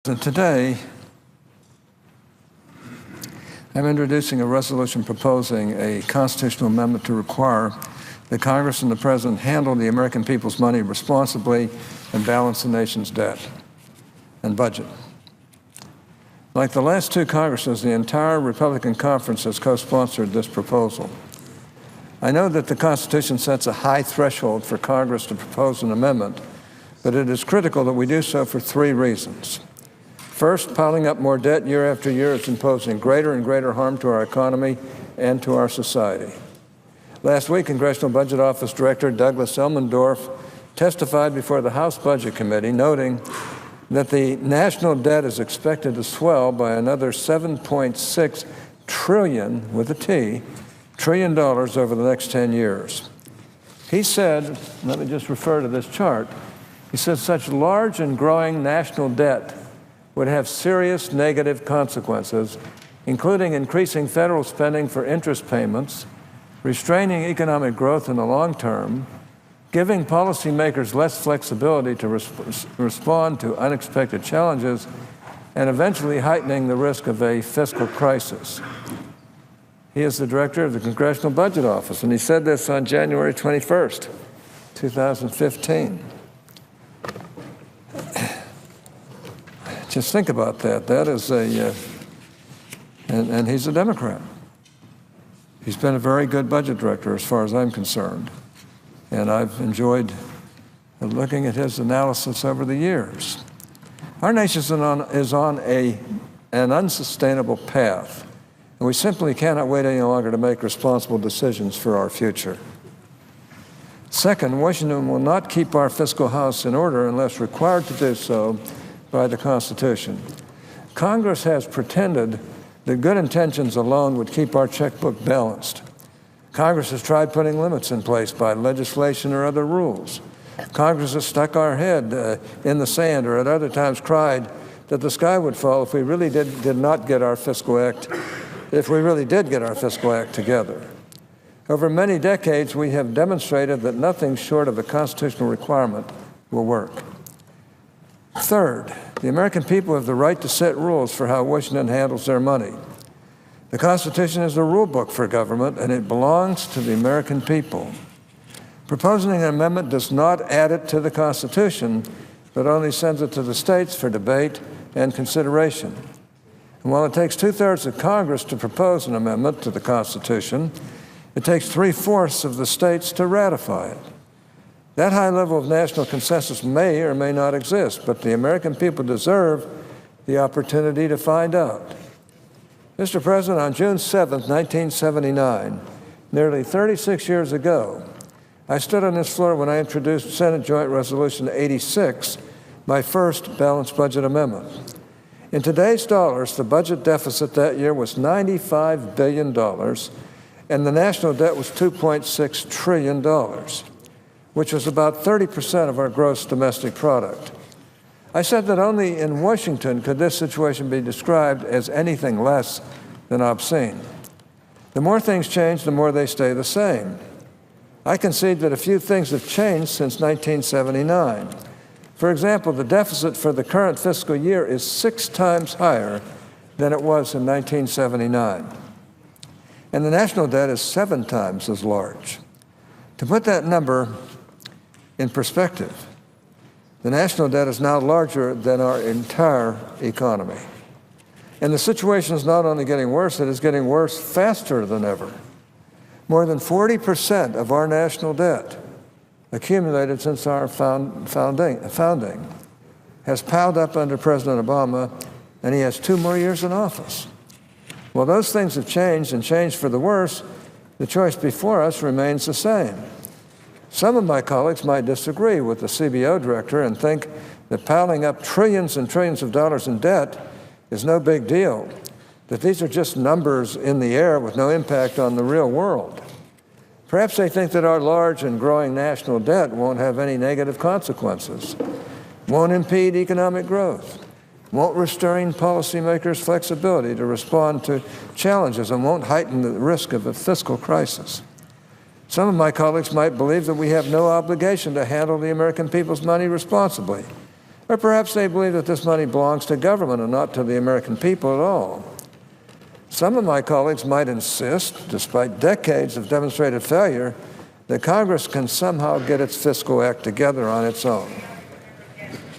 Today, I'm introducing a resolution proposing a constitutional amendment to require that Congress and the President handle the American people's money responsibly and balance the nation's debt and budget. Like the last two Congresses, the entire Republican conference has co-sponsored this proposal. I know that the Constitution sets a high threshold for Congress to propose an amendment, but it is critical that we do so for three reasons. First, piling up more debt year after year is imposing greater and greater harm to our economy and to our society. Last week, Congressional Budget Office Director Douglas Elmendorf testified before the House Budget Committee, noting that the national debt is expected to swell by another $7.6 trillion, with a T, trillion dollars over the next 10 years. He said, let me just refer to this chart, he said such large and growing national debt would have serious negative consequences, including increasing federal spending for interest payments, restraining economic growth in the long term, giving policymakers less flexibility to respond to unexpected challenges, and eventually heightening the risk of a fiscal crisis. He is the director of the Congressional Budget Office, and he said this on January 21st, 2015. Just think about that. That is and he's a Democrat. He's been a very good budget director as far as I'm concerned. And I've enjoyed looking at his analysis over the years. Our nation is on an unsustainable path, and we simply cannot wait any longer to make responsible decisions for our future. Second, Washington will not keep our fiscal house in order unless required to do so by the Constitution. Congress has pretended that good intentions alone would keep our checkbook balanced. Congress has tried putting limits in place by legislation or other rules. Congress has stuck our head in the sand, or at other times cried that the sky would fall if we really did not get our fiscal act, if we really did get our fiscal act together. Over many decades, we have demonstrated that nothing short of a constitutional requirement will work. Third, the American people have the right to set rules for how Washington handles their money. The Constitution is the rule book for government, and it belongs to the American people. Proposing an amendment does not add it to the Constitution, but only sends it to the states for debate and consideration. And while it takes 2/3 of Congress to propose an amendment to the Constitution, it takes 3/4 of the states to ratify it. That high level of national consensus may or may not exist, but the American people deserve the opportunity to find out. Mr. President, on June 7, 1979, nearly 36 years ago, I stood on this floor when I introduced Senate Joint Resolution 86, my first balanced budget amendment. In today's dollars, the budget deficit that year was $95 billion, and the national debt was $2.6 trillion, which was about 30% of our gross domestic product. I said that only in Washington could this situation be described as anything less than obscene. The more things change, the more they stay the same. I concede that a few things have changed since 1979. For example, the deficit for the current fiscal year is 6 times higher than it was in 1979. And the national debt is 7 times as large. To put that number in perspective, the national debt is now larger than our entire economy. And the situation is not only getting worse, it is getting worse faster than ever. More than 40% of our national debt, accumulated since our founding, has piled up under President Obama, and he has 2 more years in office. While those things have changed, and changed for the worse, the choice before us remains the same. Some of my colleagues might disagree with the CBO director and think that piling up trillions and trillions of dollars in debt is no big deal, that these are just numbers in the air with no impact on the real world. Perhaps they think that our large and growing national debt won't have any negative consequences, won't impede economic growth, won't restrain policymakers' flexibility to respond to challenges, and won't heighten the risk of a fiscal crisis. Some of my colleagues might believe that we have no obligation to handle the American people's money responsibly, Or perhaps they believe that this money belongs to government and not to the American people at all. Some of my colleagues might insist, despite decades of demonstrated failure, that Congress can somehow get its fiscal act together on its own.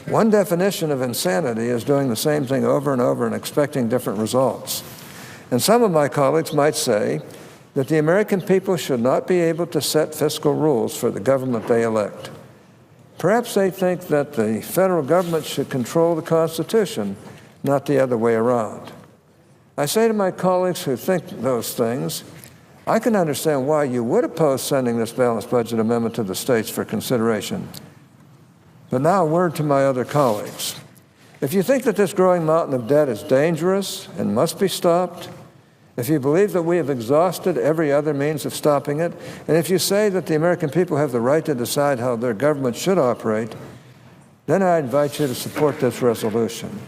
One definition of insanity is doing the same thing over and over and expecting different results. And some of my colleagues might say that the American people should not be able to set fiscal rules for the government they elect. Perhaps they think that the federal government should control the Constitution, not the other way around. I say to my colleagues who think those things, I can understand why you would oppose sending this balanced budget amendment to the states for consideration. But now a word to my other colleagues. If you think that this growing mountain of debt is dangerous and must be stopped, if you believe that we have exhausted every other means of stopping it, and if you say that the American people have the right to decide how their government should operate, then I invite you to support this resolution,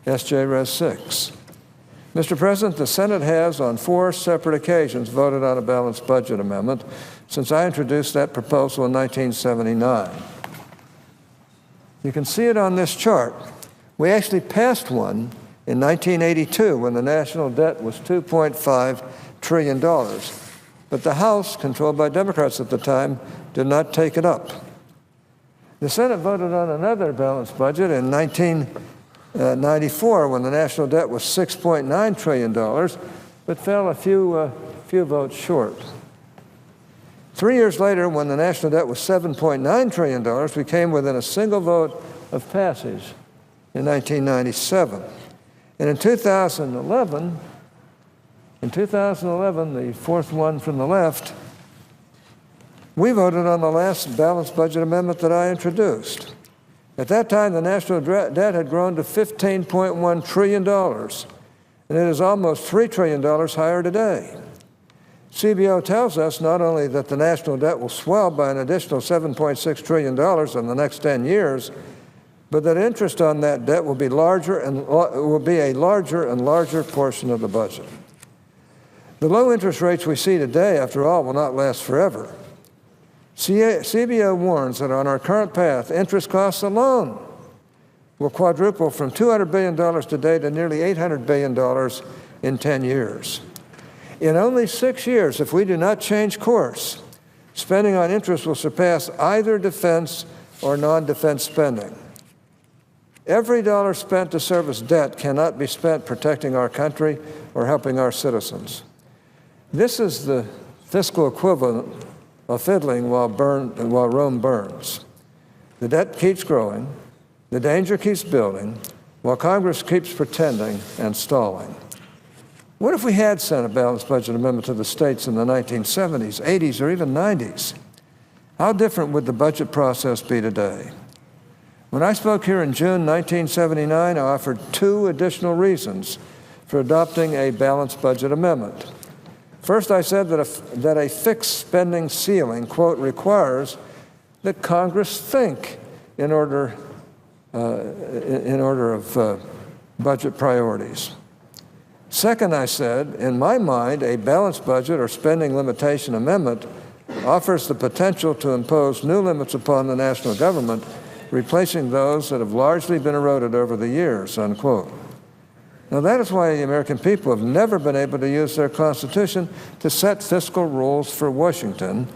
S.J. Res. 6. Mr. President, the Senate has on 4 separate occasions voted on a balanced budget amendment since I introduced that proposal in 1979. You can see it on this chart. We actually passed one in 1982 when the national debt was $2.5 trillion. But the House, controlled by Democrats at the time, did not take it up. The Senate voted on another balanced budget in 1994 when the national debt was $6.9 trillion, but fell a few votes short. 3 years later, when the national debt was $7.9 trillion, we came within a single vote of passage in 1997. And in 2011, the fourth one from the left, we voted on the last balanced budget amendment that I introduced. At that time, the national debt had grown to $15.1 trillion, and it is almost $3 trillion higher today. CBO tells us not only that the national debt will swell by an additional $7.6 trillion in the next 10 years, but that interest on that debt will be larger and will be a larger and larger portion of the budget. The low interest rates we see today, after all, will not last forever. CBO warns that on our current path, interest costs alone will quadruple from $200 billion today to nearly $800 billion in 10 years. In only 6 years, if we do not change course, spending on interest will surpass either defense or non-defense spending. Every dollar spent to service debt cannot be spent protecting our country or helping our citizens. This is the fiscal equivalent of fiddling while Rome burns. The debt keeps growing, the danger keeps building, while Congress keeps pretending and stalling. What if we had sent a balanced budget amendment to the states in the 1970s, 80s, or even 90s? How different would the budget process be today? When I spoke here in June 1979, I offered 2 additional reasons for adopting a balanced budget amendment. First, I said that a fixed spending ceiling, quote, requires that Congress think in order of budget priorities. Second, I said, in my mind, a balanced budget or spending limitation amendment offers the potential to impose new limits upon the national government, replacing those that have largely been eroded over the years, unquote. Now, that is why the American people have never been able to use their Constitution to set fiscal rules for Washington,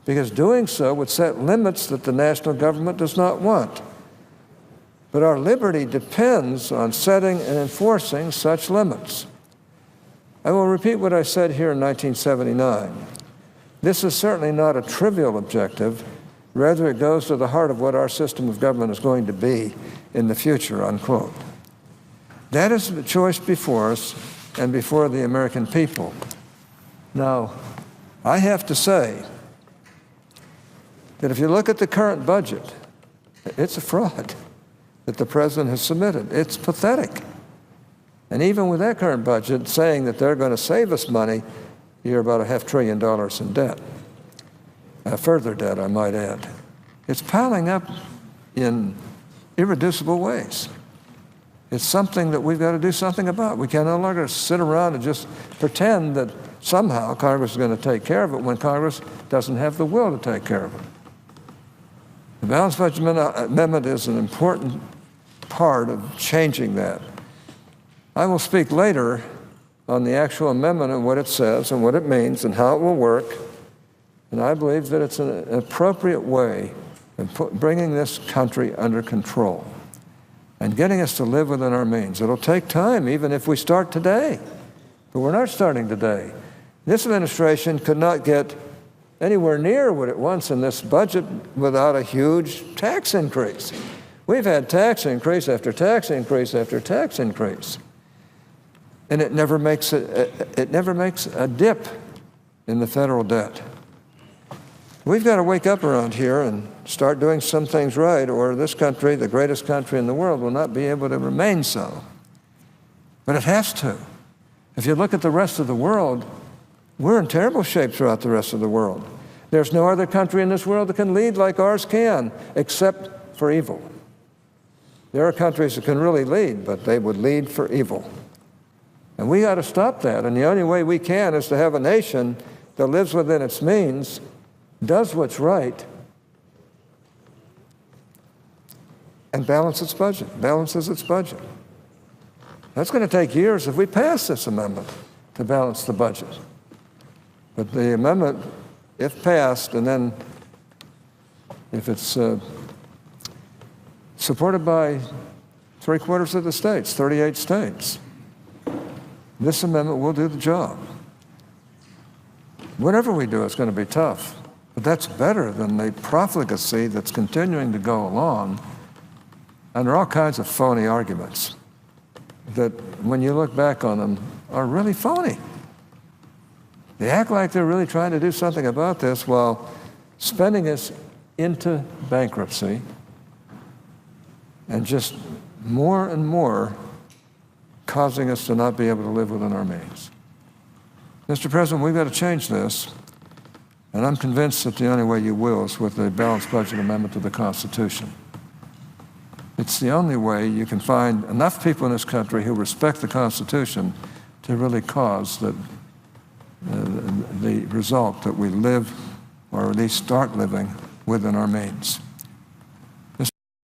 because doing so would set limits that the national government does not want. But our liberty depends on setting and enforcing such limits. I will repeat what I said here in 1979. This is certainly not a trivial objective. Rather, it goes to the heart of what our system of government is going to be in the future, unquote. That is the choice before us and before the American people. Now, I have to say that if you look at the current budget, it's a fraud that the president has submitted. It's pathetic. And even with that current budget saying that they're going to save us money, you're about $500 billion in debt. Further debt, I might add. It's piling up in irreducible ways. It's something that we've got to do something about. We can no longer sit around and just pretend that somehow Congress is going to take care of it when Congress doesn't have the will to take care of it. The balanced budget amendment is an important part of changing that. I will speak later on the actual amendment and what it says and what it means and how it will work. And I believe that it's an appropriate way of bringing this country under control and getting us to live within our means. It'll take time, even if we start today. But we're not starting today. This administration could not get anywhere near what it wants in this budget without a huge tax increase. We've had tax increase after tax increase after tax increase. And it never makes a dip in the federal debt. We've got to wake up around here and start doing some things right, or this country, the greatest country in the world, will not be able to remain so. But it has to. If you look at the rest of the world, we're in terrible shape throughout the rest of the world. There's no other country in this world that can lead like ours can, except for evil. There are countries that can really lead, but they would lead for evil. And we got to stop that. And the only way we can is to have a nation that lives within its means, does what's right, and balances its budget. That's going to take years if we pass this amendment to balance the budget. But the amendment, if passed, and then if it's supported by 3/4 of the states, 38 states, this amendment will do the job. Whatever we do, it's going to be tough. But that's better than the profligacy that's continuing to go along. And there are all kinds of phony arguments that, when you look back on them, are really phony. They act like they're really trying to do something about this while spending us into bankruptcy and just more and more causing us to not be able to live within our means. Mr. President, we've got to change this, and I'm convinced that the only way you will is with a balanced budget amendment to the Constitution. It's the only way you can find enough people in this country who respect the Constitution to really cause the result that we live, or at least start living, within our means.